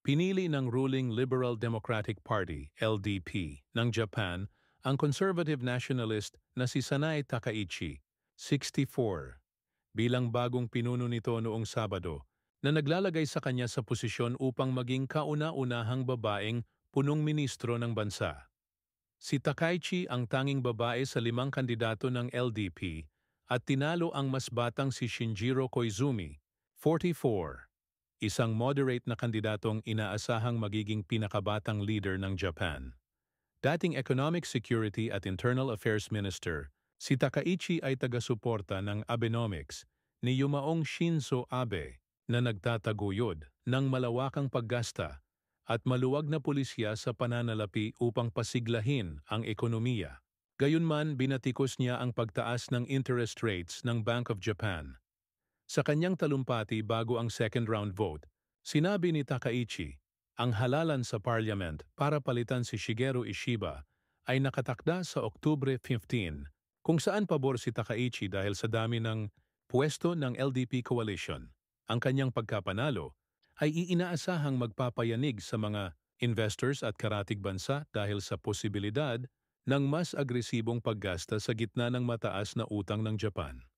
Pinili ng ruling Liberal Democratic Party, LDP, ng Japan ang conservative nationalist na si Sanae Takaichi, 64, bilang bagong pinuno nito noong Sabado, na naglalagay sa kanya sa posisyon upang maging kauna-unahang babaeng punong ministro ng bansa. Si Takaichi ang tanging babae sa 5 kandidato ng LDP at tinalo ang mas batang si Shinjiro Koizumi, 44, isang moderate na kandidatong inaasahang magiging pinakabatang leader ng Japan. Dating Economic Security at Internal Affairs Minister, si Takaichi ay taga-suporta ng Abenomics ni Yumaong Shinzo Abe na nagtataguyod ng malawakang paggasta at maluwag na pulisya sa pananalapi upang pasiglahin ang ekonomiya. Gayunman, binatikos niya ang pagtaas ng interest rates ng Bank of Japan. Sa kanyang talumpati bago ang second round vote, sinabi ni Takaichi, ang halalan sa parliament para palitan si Shigeru Ishiba ay nakatakda sa Oktubre 15, kung saan pabor si Takaichi dahil sa dami ng pwesto ng LDP coalition. Ang kanyang pagkapanalo ay iinaasahang magpapayanig sa mga investors at karatig bansa dahil sa posibilidad ng mas agresibong paggasta sa gitna ng mataas na utang ng Japan.